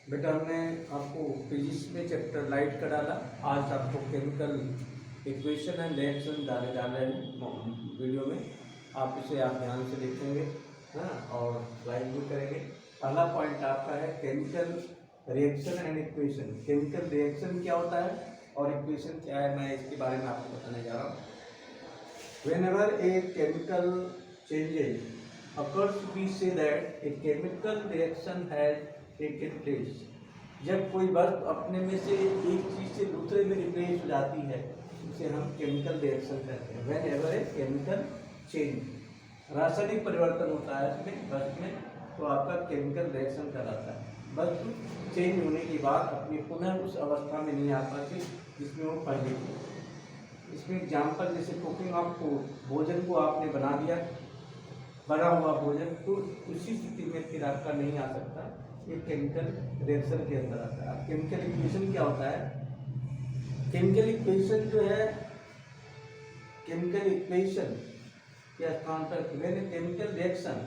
बेटा हमने आपको फिजिक्स में चैप्टर लाइट का डाला। आज आपको केमिकल इक्वेशन एंड रिएक्शन डाल रहे हैं वीडियो में। आप इसे ध्यान से देखेंगे, हाँ, और लाइक भी करेंगे। पहला पॉइंट आपका है chemical reaction and equation. Chemical reaction क्या होता है और इक्वेशन क्या है, मैं इसके बारे में आपको बताने जा रहा हूँ। Whenever a chemical changes occurs, we say that a chemical reaction has taken place. जब कोई वस्तु अपने में से एक चीज से दूसरे में रिप्लेस हो जाती है उसे हम केमिकल रिएक्शन कहते हैं। Whenever a chemical change, रासायनिक परिवर्तन होता है इसमें वस्तु में, तो आपका केमिकल रिएक्शन कहलाता है। वस्तु चेंज होने के बाद अपनी पुनः उस अवस्था में नहीं आ पाती जिसमें वो पहले थी। इसमें एग्जाम्पल जैसे कुकिंग ऑफ फूड, भोजन को आपने बना दिया, बना हुआ भोजन, तो उसी स्थिति में फिर आपका नहीं आ सकता, ये केमिकल रिएक्शन के अंदर आता है। केमिकल इक्वेशन क्या होता है? केमिकल इक्वेशन जो है, केमिकल इक्वेशन के स्थान पर केमिकल रिएक्शन,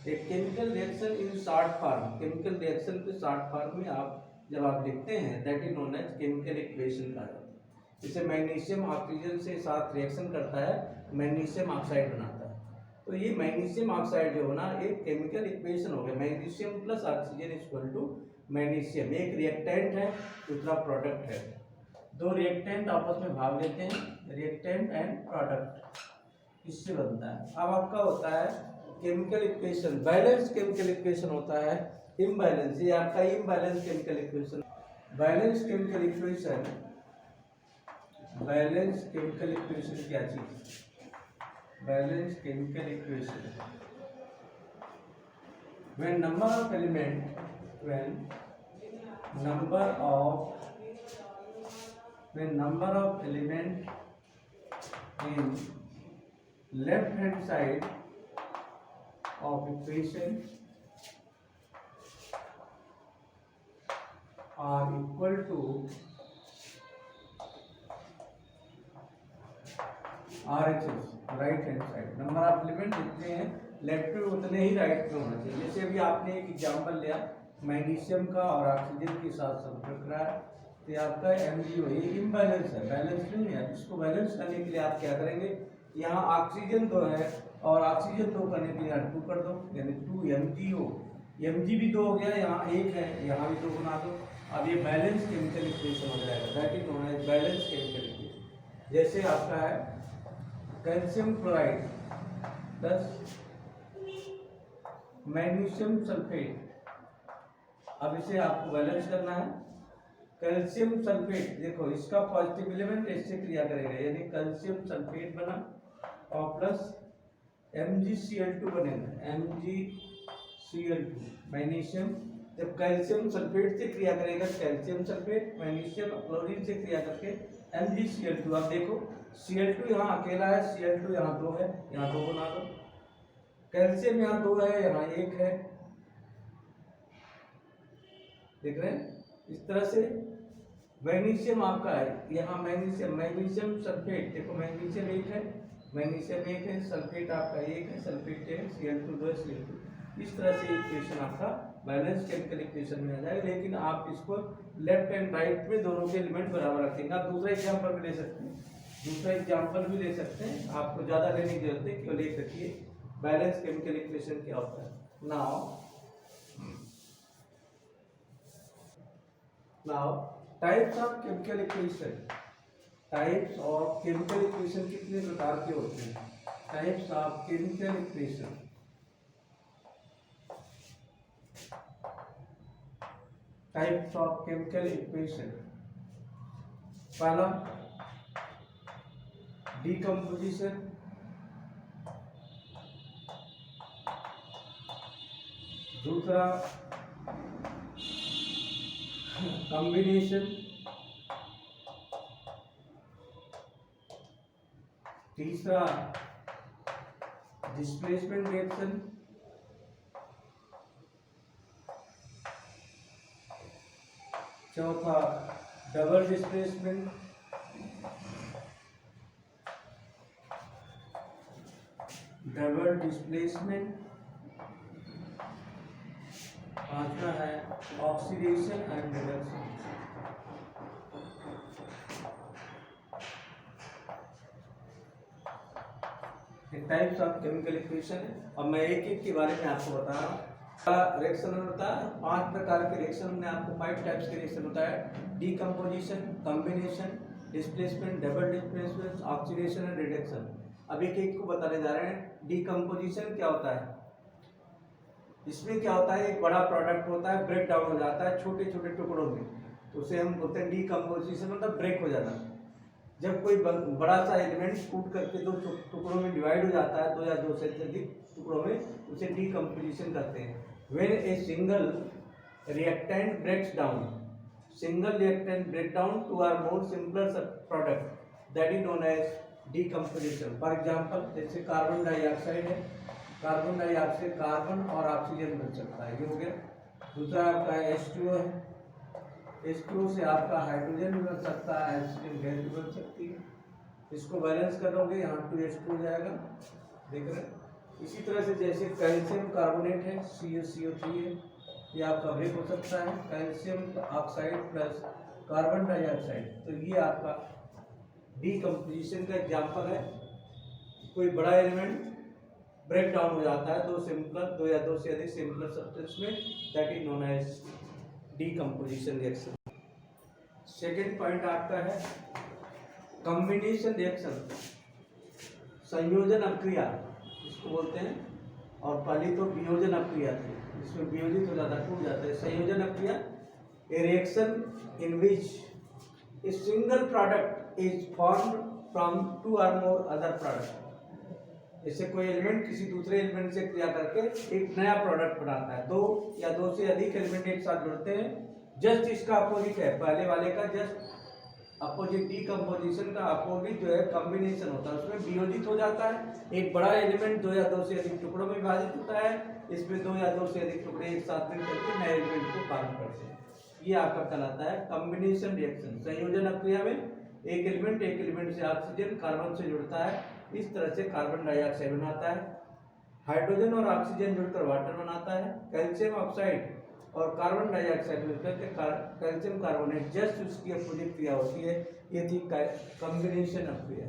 एक chemical reaction in short form, chemical reaction के शॉर्ट फॉर्म में आप जब आप लिखते हैं that is known as chemical equation का। जैसे मैग्नीशियम ऑक्सीजन से साथ रिएक्शन करता है, मैग्नीशियम ऑक्साइड बनाता है, तो ये मैग्नीशियम ऑक्साइड जो होना एक केमिकल इक्वेशन हो गया। Magnesium plus oxygen equal to magnesium, एक रिएक्टेंट है दूसरा प्रोडक्ट है। दो रिएक्टेंट आपस में भाग लेते हैं, रिएक्टेंट एंड प्रोडक्ट, इससे बनता है। अब आपका होता है chemical equation, balance chemical equation होता है इम्बैलेंस, ये आपका imbalance chemical equation. Balance chemical equation, balance chemical equation क्या चीज? Balance chemical equation when number of element, when number of element in left hand side of equation are equal to RHS, right hand side. Number of element जितने हैं left में उतने ही right में होना चाहिए। जैसे अभी आपने एक एग्जांपल लिया मैग्नीशियम का और ऑक्सीजन के साथ संपर्क रहा है, तो आपका MgO ये इम्बैलेंस है, बैलेंस नहीं है। इसको बैलेंस करने के लिए आप क्या करेंगे, यहाँ ऑक्सीजन 2 है और ऑक्सीजन 2 करने के लिए यहाँ 2 कर दो, यानी 2 MgO, Mg भी 2 हो गया, यहाँ 1 है, यहाँ भी 2 बना दो। अब ये बैलेंस केमिकल इक्वेशन हो जाएगा, that is known as balance chemical equation. जैसे आपका है calcium chloride plus magnesium sulphate, अब इसे आपको बैलेंस करना है। कैल्शियम सल्फेट देखो, इसका पॉजिटिव एलिमेंट इससे क्रिया करेगा, यानी कैल्शियम सल्फेट बना और प्लस MgCl2 बनेगा, MgCl2। मैग्नीशियम जब कैल्शियम सल्फेट से क्रिया करेगा, कैल्शियम सल्फेट मैग्नीशियम क्लोरीन से क्रिया करके MgCl2। आप देखो Cl2 यहाँ अकेला है, Cl2 यहाँ 2 है, यहाँ 2 बना दो। कैल्शियम यहाँ 2 है, यहाँ 1 है, देख रहे हैं? इस तरह से मैग्नीशियम आपका है, यहाँ मैग्नीशियम सल्फेट देखो, मैग्नीशियम 1 है, मैग्नीशियम 1 है, सल्फेट आपका 1 है, सल्फेट है, Cl2 2 है, Cl2। इस तरह से इक्वेशन आपका बैलेंस केमिकल इक्वेशन में आ जाएगा। लेकिन आप इसको लेफ्ट एंड राइट में दोनों के एलिमेंट बराबर रखेंगे। आप दूसरा एग्जाम्पल भी ले सकते हैं, आपको ज़्यादा लेने की जरूरत है, केवल एक रखिए। बैलेंस केमिकल इक्वेशन क्या होता है? Now types of chemical equation. Types of chemical equation कितने प्रकार के होते हैं? Types of chemical equation, types of chemical equation. पहला डिकम्पोजिशन, दूसरा कॉम्बिनेशन, तीसरा डिस्प्लेसमेंट रिएक्शन, चौथा डबल डिस्प्लेसमेंट, पांचवा है oxidation and reduction. Types of chemical equation है। अब मैं एक एक के बारे में आपको बता रहा हूँ। रिएक्शन होता है 5 प्रकार के रिएक्शन में, आपको 5 टाइप्स के रिएक्शन होता है। Decomposition, combination, displacement, double displacement, oxidation and reduction. अब एक एक को बताने जा रहे हैं। डीकम्पोजिशन क्या होता है? इसमें क्या होता है, एक बड़ा प्रोडक्ट होता है, ब्रेक डाउन हो जाता है छोटे छोटे टुकड़ों में, तो उसे हम बोलते हैं डीकम्पोजिशन, मतलब ब्रेक हो जाना। जब कोई बड़ा सा एलिमेंट टूट करके 2 टुकड़ों में डिवाइड हो जाता है, 2 या 2 से अधिक टुकड़ों में, उसे डीकम्पोजिशन कहते हैं। When a single reactant breaks down, single reactant break down two or more simpler product, that is known as decomposition. For example, जैसे कार्बन डाइऑक्साइड है, कार्बन डाइऑक्साइड कार्बन और ऑक्सीजन बन सकता है, ये हो गया। दूसरा आपका H2O है, H2O से आपका हाइड्रोजन भी बन सकता है, ऑक्सीजन गैस भी बन सकती है। इसको बैलेंस करोगे, यहाँ 2H2 हो जाएगा, देख रहे हैं। इसी तरह से जैसे कैल्शियम कार्बोनेट है, CaCO3 है, ये आपका ब्रेक हो सकता है, calcium oxide plus carbon dioxide, तो ये आपका डीकम्पोजिशन का एग्जाम्पल है। कोई बड़ा एलिमेंट ब्रेक डाउन हो जाता है 2 या 2 से अधिक सिंपलर सब्सटेंस में, that is known as decomposition reaction. Second point आपका है कॉम्बिनेशन रिएक्शन, संयोजन अभिक्रिया इसको बोलते हैं। और पहली तो वियोजन अभिक्रिया थी, जिसमें वियोजित हो जाता है, टूट जाता है। संयोजन अभिक्रिया, ए reaction in which a single product is formed from 2 और मोर अदर प्रोडक्ट। जैसे कोई एलिमेंट किसी दूसरे एलिमेंट से क्रिया करके एक नया प्रोडक्ट बनाता है, 2 या 2 से अधिक एलिमेंट एक साथ जुड़ते हैं, जस्ट इसका अपोजिट है, पहले वाले का जस्ट अपोजिट। डीकम्पोजिशन का अपोजिट जो है कॉम्बिनेशन होता है, उसमें वियोजित हो जाता है। एक बड़ा एलिमेंट 2 या 2 से अधिक टुकड़ों में विभाजित होता है, इसमें 2 या 2 से अधिक टुकड़े एक साथ मिल करके नए एलिमेंट को फॉर्म करते हैं, ये आपका कहलाता है कॉम्बिनेशन रिएक्शन। संयोजन अभिक्रिया में एक एलिमेंट से ऑक्सीजन कार्बन से जुड़ता है, इस तरह से कार्बन डाइऑक्साइड बनाता है। हाइड्रोजन और ऑक्सीजन जुड़कर वाटर बनाता है। कैल्शियम ऑक्साइड और कार्बन डाइऑक्साइड मिलकर के कैल्शियम कार्बोनेट, जस्ट उसकी अपोजिट क्रिया होती है, ये थी कॉम्बिनेशन अभिक्रिया।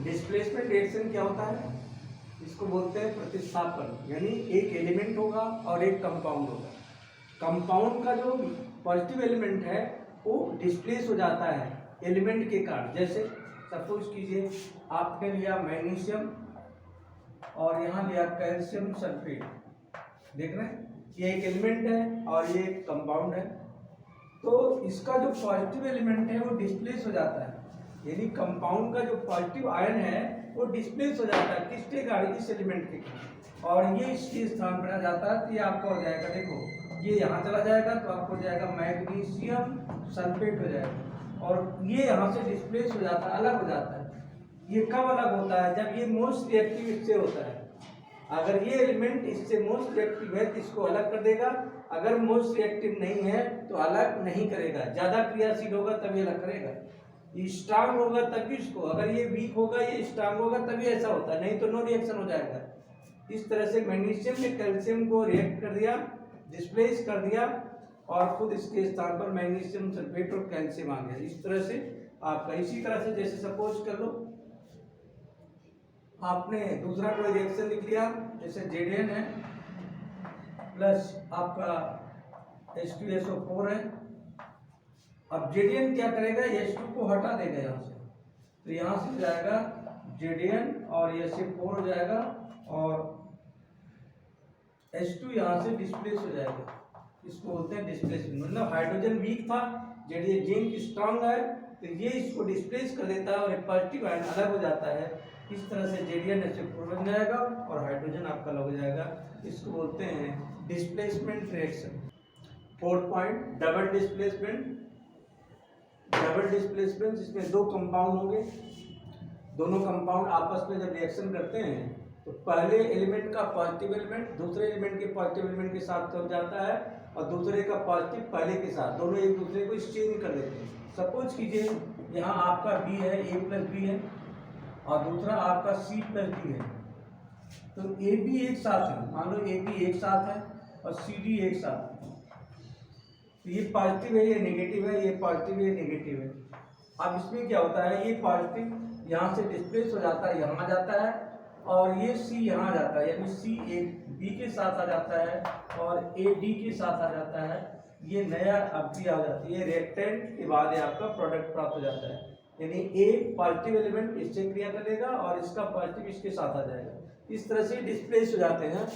डिस्प्लेसमेंट रिएक्शन क्या होता है? इसको बोलते हैं प्रतिस्थापन, यानी एक एलिमेंट होगा और एक कंपाउंड होगा। कंपाउंड का जो पॉजिटिव एलिमेंट है वो डिस्प्लेस हो जाता है एलिमेंट के कारण। जैसे सपोज कीजिए आपने लिया मैग्नीशियम और यहाँ लिया कैल्शियम सल्फेट, देख रहे हैं, ये एक एलिमेंट है और ये एक कंपाउंड है, तो इसका जो पॉजिटिव एलिमेंट है वो डिस्प्लेस हो जाता है, यानी कंपाउंड का जो पॉजिटिव आयन है वो डिस्प्लेस हो जाता है किसके कारण? इस एलिमेंट के कारण, और ये इसके स्थान पर आ जाता है, तो ये आपका हो जाएगा, देखो ये यहाँ चला जाएगा तो आपको हो जाएगा मैग्नीशियम सल्फेट हो जाएगा, और ये यहाँ से डिस्प्लेस हो जाता है, अलग हो जाता है। ये कब अलग होता है? जब ये मोस्ट रिएक्टिव इससे होता है। अगर ये एलिमेंट इससे मोस्ट रिएक्टिव है तो इसको अलग कर देगा, अगर मोस्ट रिएक्टिव नहीं है तो अलग नहीं करेगा। ज्यादा क्रियाशील होगा तभी अलग करेगा, ये स्ट्रांग होगा तभी इसको, अगर ये वीक होगा ये स्ट्रांग होगा तभी ऐसा होता है, नहीं तो नो रिएक्शन हो जाएगा। इस तरह से मैग्नीशियम ने कैल्शियम को रिएक्ट कर दिया, डिस्प्लेस कर दिया, और खुद इसके स्थान पर मैग्नीशियम सल्फेट और कैल्शियम आ गया। इस तरह से आपका, इसी तरह से जैसे सपोज कर लो आपने दूसरा कोई रिएक्शन लिख लिया, जैसे Zn है प्लस आपका H2SO4 है। अब Zn क्या करेगा? H2 को हटा देगा यहाँ से, तो यहाँ से जाएगा Zn और ये से 4 हो जाएगा, और H2 यहाँ से डिस्प्लेस हो जाएगा, इसको बोलते हैं डिस्प्लेसमेंट। मतलब हाइड्रोजन वीक था, जिंक स्ट्रांग है, तो ये इसको डिस्प्लेस कर देता है और पॉजिटिव आयन अलग हो जाता है। इस तरह से Zn बन जाएगा और हाइड्रोजन आपका अलग हो जाएगा, इसको बोलते हैं displacement reaction. 4th point double displacement. Double displacement जिसमें 2 कंपाउंड होंगे, दोनों कंपाउंड आपस में जब रिएक्शन करते हैं तो पहले एलिमेंट का पॉजिटिव एलिमेंट दूसरे एलिमेंट के पॉजिटिव एलिमेंट के साथ चल जाता है, और दूसरे का पॉजिटिव पहले के साथ, दोनों एक दूसरे को एक्सचेंज कर देते हैं। सपोज कीजिए यहाँ आपका B है, A+B है, और दूसरा आपका C+D है, तो ए बी एक साथ है, मान लो ए बी एक साथ है और सी डी एक साथ है, तो ये पॉजिटिव है, ये नेगेटिव है, ये पॉजिटिव है, ये नेगेटिव है। अब इसमें क्या होता है, ये पॉजिटिव यहाँ से डिस्प्लेस हो जाता है, यहाँ जाता है, और ये सी यहाँ जाता है, यानी सी ए बी के साथ आ जाता है और ए डी के साथ आ जाता है। ये नया अवधि आ जाती है, रिएक्टेंट के बाद आपका प्रोडक्ट प्राप्त हो जाता है, यानी ए पॉजिटिव एलिमेंट इससे क्रिया करेगा और इसका पॉजिटिव इसके साथ आ जाएगा। इस तरह से डिस्प्लेस हो जाते हैं।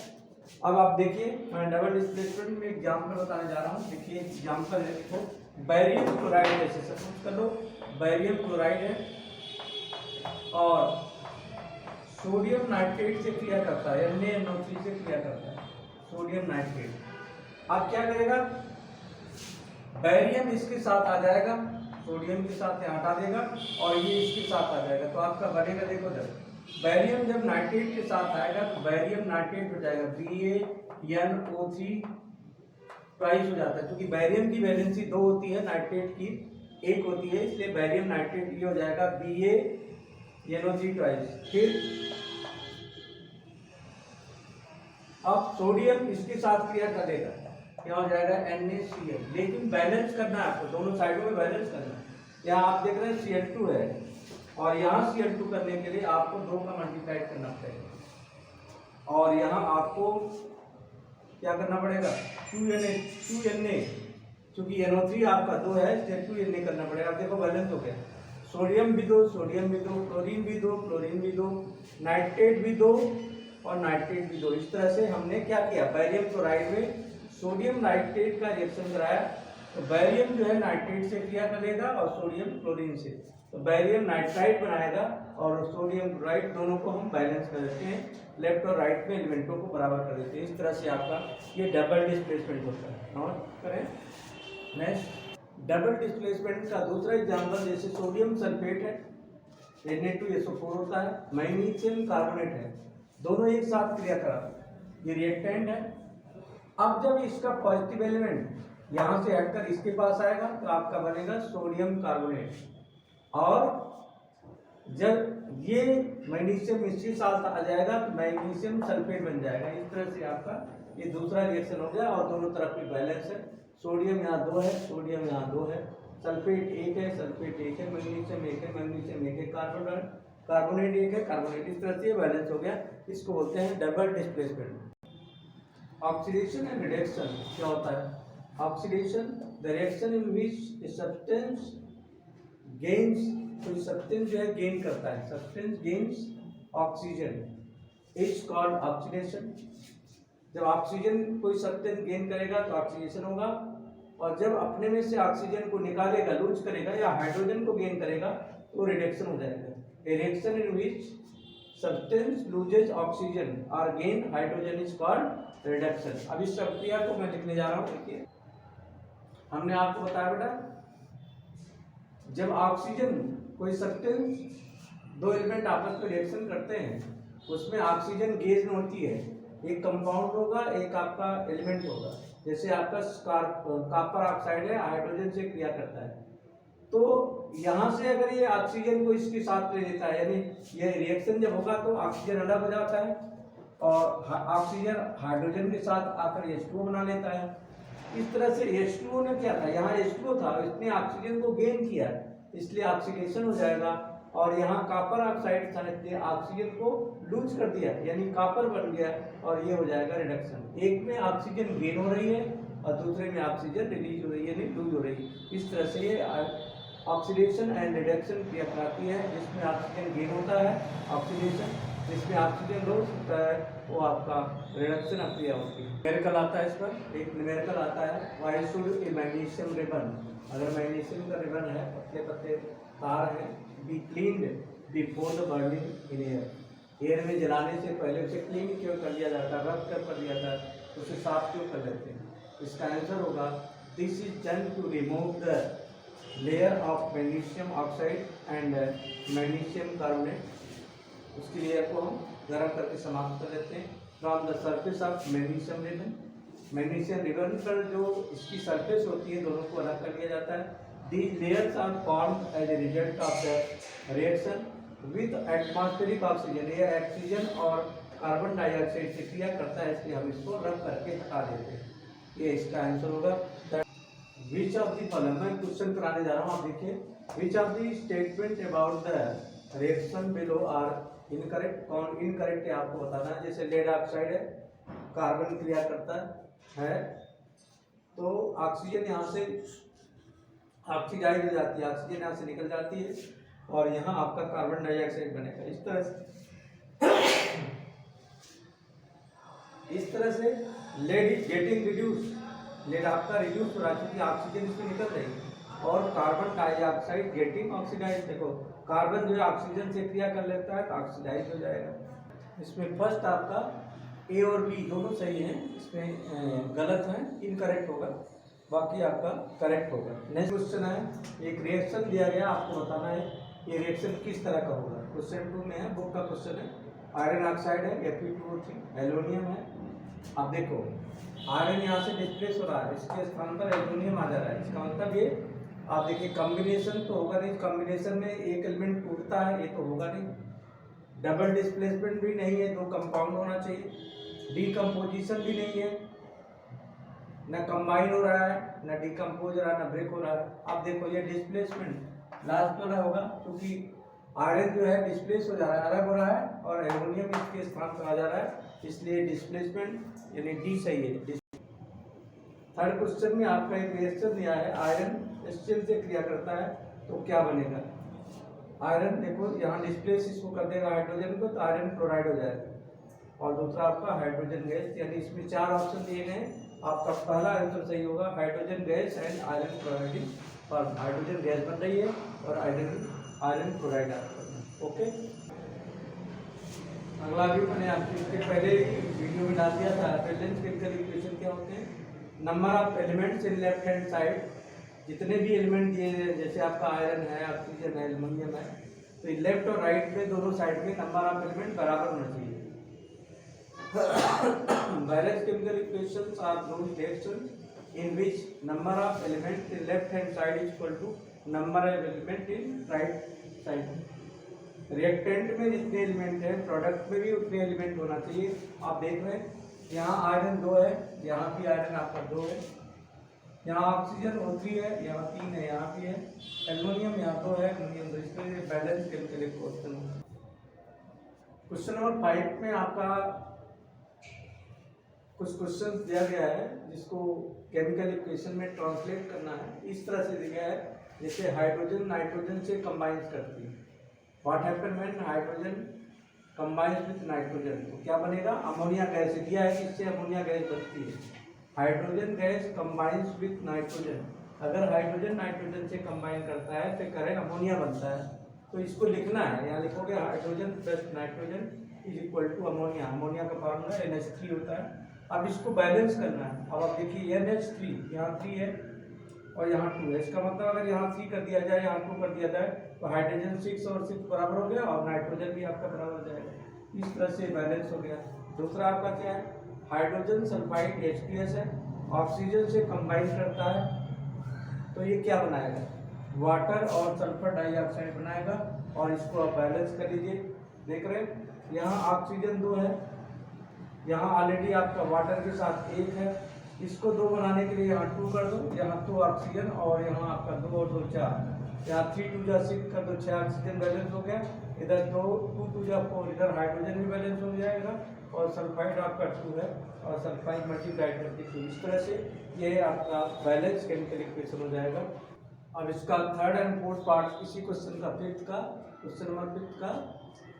अब आप देखिए, मैं डबल डिस्प्लेसमेंट में एग्जाम्पल बताने जा रहा हूँ। देखिए एग्जाम्पल है, देखो बैरियम क्लोराइड, जैसे सपोज कर लो बैरियम क्लोराइड है और सोडियम नाइट्रेट से क्रिया करता है, NaNO3 से क्रिया करता है, सोडियम नाइट्रेट। अब क्या करेगा, बैरियम इसके साथ आ जाएगा, सोडियम के साथ यहाँ हटा देगा और ये इसके साथ आ जाएगा, तो आपका बनेगा, देखो जब बैरियम जब नाइट्रेट के साथ आएगा तो बैरियम नाइट्रेट हो जाएगा BaNO3 ट्वाइस हो जाता है, क्योंकि बैरियम की वैलेंसी 2 होती है, नाइट्रेट की 1 होती है, इसलिए बैरियम नाइट्रेट ये हो जाएगा BaNO3 ट्वाइस। फिर अब सोडियम इसके साथ क्रिया करेगा, क्या हो जाएगा NaCl, लेकिन बैलेंस करना है आपको, दोनों साइडों में बैलेंस करना है। यहाँ आप देख रहे हैं Cl2 है और यहाँ Cl2 करने के लिए आपको 2 का मल्टीप्लाई करना पड़ेगा और यहाँ आपको क्या करना पड़ेगा 2Na, चूंकि NO3 आपका 2 है इसलिए 2Na करना पड़ेगा। अब देखो बैलेंस हो गया, सोडियम भी 2, सोडियम भी 2, क्लोरीन भी 2, क्लोरीन भी 2, नाइट्रेट भी 2 और नाइट्रेट भी 2। इस तरह से हमने क्या किया, बैरियम क्लोराइड में सोडियम नाइट्रेट का रिएक्शन कराया, तो बैरियम जो है नाइट्रेट से क्रिया करेगा और सोडियम क्लोरीन से, तो बैरियम नाइट्राइड बनाएगा और सोडियम क्लोराइड, दोनों को हम बैलेंस कर देते हैं, लेफ्ट और राइट में एलिमेंटों को बराबर कर देते हैं। इस तरह से आपका ये डबल डिस्प्लेसमेंट होता है। नोट करें। नेक्स्ट डबल डिस्प्लेसमेंट का दूसरा एग्जाम्पल, जैसे सोडियम सल्फेट है, Na2SO4 होता है, मैग्नीशियम कार्बोनेट है, दोनों एक साथ क्रिया करा, ये रिएक्टेंट है। अब जब इसका पॉजिटिव एलिमेंट यहाँ से हटकर इसके पास आएगा तो आपका बनेगा सोडियम कार्बोनेट, और जब ये मैग्नीशियम इसके साथ आ जाएगा तो मैग्नीशियम सल्फेट बन जाएगा। इस तरह से आपका ये दूसरा रिएक्शन हो गया और दोनों तरफ की बैलेंस है, सोडियम यहाँ 2 है, सोडियम यहाँ 2 है, सल्फेट 1 है, सल्फेट 1 है, मैग्नीशियम 1 है, मैग्नीशियम 1 है, कार्बोनेट 1 है, कार्बोनेट। इस तरह से बैलेंस हो गया, इसको बोलते हैं double displacement. Oxidation and reduction क्या होता है, oxidation the reaction in which substance gains, कोई सब्सटेंस जो है गेन करता है, substance gains oxygen is called oxidation. जब ऑक्सीजन कोई सब्सटेंस गेन करेगा तो ऑक्सीडेशन होगा, और जब अपने में से ऑक्सीजन को निकालेगा, लूज करेगा या हाइड्रोजन को गेन करेगा तो रिडक्शन हो जाएगा। A reaction in which substance loses oxygen और gain hydrogen is called reduction. अब इस प्रक्रिया को मैं लिखने जा रहा हूँ। देखिए हमने आपको बताया बेटा, जब ऑक्सीजन कोई सब्सटेंस, 2 एलिमेंट आपस में रिएक्शन करते हैं, उसमें ऑक्सीजन गैस में होती है, एक कंपाउंड होगा, एक आपका एलिमेंट होगा। जैसे आपका कॉपर ऑक्साइड है, हाइड्रोजन से क्रिया करता है, तो यहाँ से अगर ये ऑक्सीजन को इसके साथ ले लेता है, यानी ये रिएक्शन जब होगा तो ऑक्सीजन अलग हो जाता है और ऑक्सीजन हाइड्रोजन के साथ आकर H2O बना लेता है। इस तरह से H2O ने क्या था, यहाँ H2O था, इसने ऑक्सीजन को गेन किया, इसलिए ऑक्सीडेशन हो जाएगा, और यहाँ कॉपर ऑक्साइड था, इसलिए ऑक्सीजन को लूज कर दिया, यानी कॉपर बन गया, और ये हो जाएगा रिडक्शन। एक में ऑक्सीजन गेन हो रही है और दूसरे में ऑक्सीजन रिलीज हो रही है, यानी लूज हो रही है। इस तरह से ये ऑक्सीडेशन एंड रिडक्शन क्रिया कराती है, जिसमें ऑक्सीजन गेन होता है ऑक्सीडेशन, जिसमें ऑक्सीजन लॉस होता है वो आपका रिडक्शन क्रिया होती है। न्यूमेरिकल आता है, इस पर एक न्यूमेरिकल आता है, why should a magnesium ribbon, अगर मैग्नीशियम का रिबन है, पतले पतले तार हैं, be cleaned before the burning in air, air में जलाने से पहले उसे क्लीन क्यों कर लिया जाता है, रख कर लिया जाता है, उसे साफ क्यों कर लेते हैं। इसका आंसर होगा this is done to remove the layer of magnesium oxide and magnesium carbonate. उसकी लेयर को हम गर्म करके समाप्त कर देते हैं from the surface of magnesium ribbon. Magnesium ribbon पर जो इसकी सरफेस होती है, दोनों को अलग कर लिया जाता है। These layers are formed as a result of the reaction with atmospheric oxygen। ये ऑक्सीजन और कार्बन डाइऑक्साइड से क्रिया करता है, इसलिए हम इसको रख करके हटा देते हैं। ये इसका आंसर होगा। विच ऑफ दी फॉलोइंग, मैं क्वेश्चन कराने जा रहा हूँ, आप देखिए। Which of the statement about the reaction below are incorrect. कौन इनकरेक्ट है आपको बताना है। जैसे लेड ऑक्साइड है, कार्बन क्रिया करता है तो ऑक्सीजन यहाँ से ऑक्सीडाइज हो जाती है, ऑक्सीजन यहाँ से निकल जाती है और यहाँ आपका कार्बन डाइऑक्साइड बनेगा। इस तरह से lead is getting reduce, lead आपका रिड्यूस हो रहा है क्योंकि ऑक्सीजन इसमें निकल रही है, और कार्बन डाइऑक्साइड गेटिंग ऑक्सीडाइज। देखो कार्बन जो है ऑक्सीजन से क्रिया कर लेता है तो ऑक्सीडाइज हो जाएगा। इसमें फर्स्ट आपका ए और बी दोनों सही हैं, इसमें गलत है, इनकरेक्ट होगा, बाकी आपका करेक्ट होगा। नेक्स्ट क्वेश्चन है, एक रिएक्शन दिया गया, आपको बताना है ये रिएक्शन किस तरह का होगा। क्वेश्चन 2 में है, बुक का क्वेश्चन है। आयरन ऑक्साइड है, Fe2O3, एल्यूमिनियम है। अब देखो आयरन यहाँ से डिस्प्लेस हो रहा है, इसके स्थान पर एल्यूमिनियम आ जा रहा है। इसका मतलब ये आप देखिए कॉम्बिनेशन तो होगा नहीं, कॉम्बिनेशन में एक एलिमेंट टूटता है, ये तो होगा नहीं। डबल डिस्प्लेसमेंट भी नहीं है, 2 कंपाउंड होना चाहिए। डीकम्पोजिशन भी नहीं है, न कंबाइन हो रहा है, न डिकम्पोज हो रहा है, न ब्रेक हो रहा है। अब देखो ये डिस्प्लेसमेंट लास्ट वाला होगा क्योंकि आयरन जो है डिस्प्लेस हो जा रहा है, अलग हो रहा है, और एल्यूमिनियम इसके स्थान पर आ जा रहा है, इसलिए डिस्प्लेसमेंट यानी डी सही है। थर्ड क्वेश्चन में आपका एक रिएक्शन दिया है, आयरन एचसीएल से क्रिया करता है तो क्या बनेगा। आयरन देखो यहाँ डिस्प्लेस इसको कर देगा हाइड्रोजन को, तो आयरन क्लोराइड हो जाएगा। और दूसरा आपका हाइड्रोजन गैस, यानी इसमें 4 ऑप्शन दिए गए हैं, आपका पहला आंसर सही होगा, hydrogen gas and iron chloride. और हाइड्रोजन गैस बन रही है और आयरन क्लोराइड आपका। ओके, अगला भी मैंने आपको इसके पहले वीडियो में डाल दिया था। बैलेंस केमिकल इक्वेशन क्या होते हैं, number of elements in left hand side, जितने भी एलिमेंट दिए हैं जैसे आपका आयरन है, ऑक्सीजन है, एल्युमिनियम है, तो लेफ्ट और राइट में दोनों साइड में नंबर ऑफ एलिमेंट बराबर होना चाहिए। Balance chemical equations are those reactions in which number of element in left hand side is equal to number of element in right side. Reactant में जितने element हैं, product में भी उतने एलिमेंट होना चाहिए। आप देख रहे हैं यहाँ आयरन 2 है, यहाँ भी आयरन आपका 2 है, यहाँ ऑक्सीजन O3 है, यहाँ 3 है, यहाँ भी है, एल्युमिनियम यहाँ 2 है, एल्युमिनियम 2। इस तरह से balance chemical question. Question number 5 में आपका कुछ क्वेश्चन दिया गया है जिसको केमिकल इक्वेशन में ट्रांसलेट करना है। इस तरह से दिया है जैसे हाइड्रोजन नाइट्रोजन से कंबाइन करती है। What happen when hydrogen combines with nitrogen, तो क्या बनेगा, अमोनिया गैस दिया है, इससे अमोनिया गैस बनती है। Hydrogen gas combines with nitrogen, अगर हाइड्रोजन नाइट्रोजन से कंबाइन करता है तो करें अमोनिया बनता है। तो इसको लिखना है, यहाँ लिखोगे hydrogen plus nitrogen is equal to ammonia. Ammonia का फार्मूला NH3 होता है। अब इसको बैलेंस करना है। अब आप देखिए NH3 यहाँ 3 है और यहाँ 2 है, इसका मतलब अगर यहाँ 3 कर दिया जाए, यहाँ 2 कर दिया जाए तो हाइड्रोजन 6 और 6 बराबर हो गया और नाइट्रोजन भी आपका बराबर हो जाएगा। इस तरह से बैलेंस हो गया। दूसरा आपका क्या है, हाइड्रोजन सल्फाइड H2S है, ऑक्सीजन से कंबाइन करता है तो ये क्या बनाएगा, वाटर और सल्फर डाइऑक्साइड बनाएगा। और इसको आप बैलेंस कर लीजिए। देख रहे हैं यहाँ ऑक्सीजन 2 है, यहाँ ऑलरेडी आपका वाटर के साथ 1 है, इसको 2 बनाने के लिए यहाँ 2 कर दो, यहाँ 2 ऑक्सीजन और यहाँ आपका 2 और 2 4, यहाँ 3 2 जा 6 कर दो, 6 ऑक्सीजन बैलेंस हो गया। इधर 2 2 जा 4, इधर हाइड्रोजन भी बैलेंस हो जाएगा और सल्फाइड आपका 2 है और सल्फाइड मल्टीप्लाइड करके 2। इस तरह से ये आपका बैलेंस केमिकल इक्वेशन हो जाएगा। अब इसका थर्ड एंड फोर्थ पार्ट इसी क्वेश्चन का फिफ्थ का, क्वेश्चन नंबर 5 का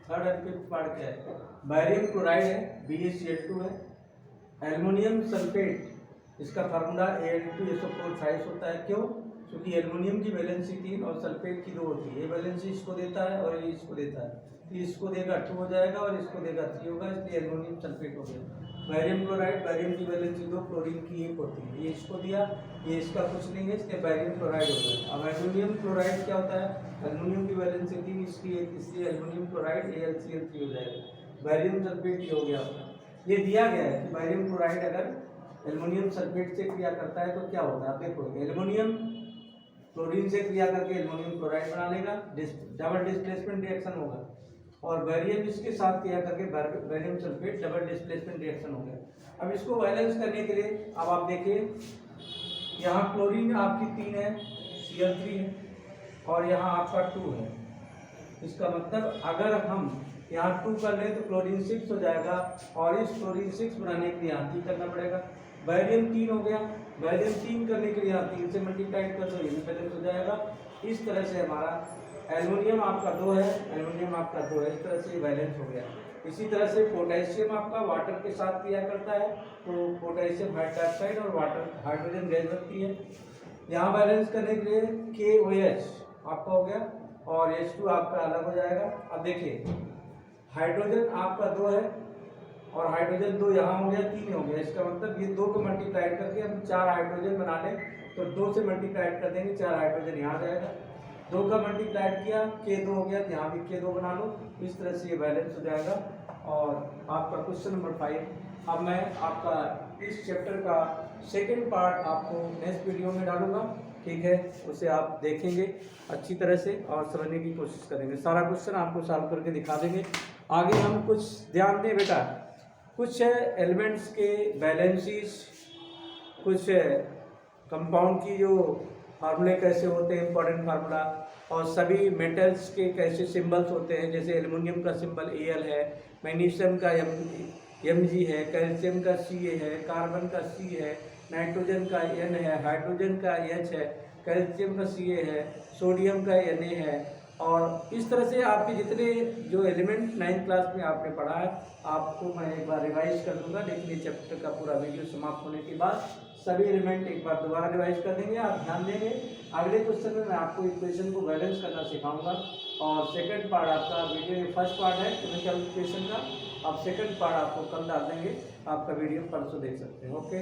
थर्ड एंड फिफ्थ पार्ट क्या है, बैरियम क्लोराइड है, BaCl2 है, एल्युमिनियम सल्फेट, इसका फार्मूला Al2SO4 होता है। क्यों, क्योंकि एल्युमिनियम की वैलेंसी 3 और सल्फेट की 2 होती है। ये वैलेंसी इसको देता है और ये इसको देता है, तो इसको देगा 2 हो जाएगा और इसको देगा 3 होगा, इसलिए एल्युमिनियम सल्फेट हो गया। बैरियम क्लोराइड, बैरियम की वैलेंसी 2, क्लोरीन की 1 होती है, ये इसको दिया, ये इसका कुछ नहीं है, इसलिए बैरियम क्लोराइड हो गया। अब एल्युमिनियम क्लोराइड क्या होता है, एल्युमिनियम की वैलेंसी 3, इसकी 1, इसलिए एल्युमिनियम क्लोराइड AlCl3 हो जाएगा। बैरियम सल्फेट ये हो गया आपका। ये दिया गया है कि बैरियम क्लोराइड अगर एल्युमिनियम सल्फेट से क्रिया करता है तो क्या होता है। आप देखो एल्युमिनियम क्लोरीन से क्रिया करके एल्युमिनियम क्लोराइड बना लेगा, डबल डिस्प्लेसमेंट रिएक्शन होगा। और बैरियम इसके साथ क्रिया करके barium sulphate double displacement reaction हो गया। अब इसको बैलेंस करने के लिए अब आप देखिए, यहाँ क्लोरीन आपकी 3 है, Cl3 है, और यहाँ आपका 2 है। इसका मतलब अगर हम यहाँ 2 कर लें तो क्लोरीन 6 हो जाएगा, और इस क्लोरीन 6 बनाने के लिए यहाँ 3 करना पड़ेगा। बैरियम 3 हो गया, बैरियम 3 करने के लिए यहाँ 3 से मल्टीप्लाइड कर दो, ये भी बैलेंस हो जाएगा। इस तरह से हमारा एल्युमिनियम आपका 2 है, एल्युमिनियम आपका 2 है, इस तरह से बैलेंस हो गया। इसी तरह से पोटेशियम आपका वाटर के साथ क्रिया करता है, तो पोटेशियम हाइड्रोक्साइड और वाटर हाइड्रोजन गैस बनती है। यहाँ बैलेंस करने के लिए KOH आपका हो गया और H2 आपका अलग हो जाएगा। अब देखिए, हाइड्रोजन आपका 2 है और हाइड्रोजन 2 यहाँ हो गया, 3 हो गया। इसका मतलब ये 2 को मल्टीप्लाइड करके हम 4 हाइड्रोजन बना लें तो 2 से मल्टीप्लाइड कर देंगे, 4 हाइड्रोजन यहाँ आ जाएगा। 2 का मल्टीप्लाइड किया, K2 हो गया, तो यहाँ भी K2 बना लो। इस तरह से ये बैलेंस हो जाएगा। और आपका क्वेश्चन नंबर 5, अब मैं आपका इस चैप्टर का सेकंड पार्ट आपको नेक्स्ट वीडियो में डालूंगा, ठीक है। उसे आप देखेंगे अच्छी तरह से और समझने की कोशिश करेंगे। सारा क्वेश्चन आपको सॉल्व करके दिखा देंगे। आगे हम कुछ ध्यान दें बेटा, कुछ एलिमेंट्स के बैलेंसेस, कुछ कंपाउंड की जो फार्मूले कैसे होते हैं, इंपॉर्टेंट फार्मूला, और सभी मेटल्स के कैसे सिंबल्स होते हैं। जैसे एल्युमिनियम का सिंबल Al है, मैग्नीशियम का Mg है, कैल्शियम का Ca है, कार्बन का C है, नाइट्रोजन का N है, हाइड्रोजन का H है, कैल्शियम का Ca है, सोडियम का Na है। और इस तरह से आपके जितने जो एलिमेंट 9th क्लास में आपने पढ़ा है, आपको मैं एक बार रिवाइज कर दूंगा। लेकिन ये चैप्टर का पूरा वीडियो समाप्त होने के बाद सभी एलिमेंट एक बार दोबारा रिवाइज कर देंगे, आप ध्यान देंगे। अगले क्वेश्चन में मैं आपको इक्वेशन को बैलेंस करना सिखाऊंगा। और सेकंड पार्ट आपका वीडियो, ये फर्स्ट पार्ट है केमिकल इक्वेशन का, अब सेकंड पार्ट आपको कल डाल देंगे। आपका वीडियो परसों देख सकते हैं। ओके।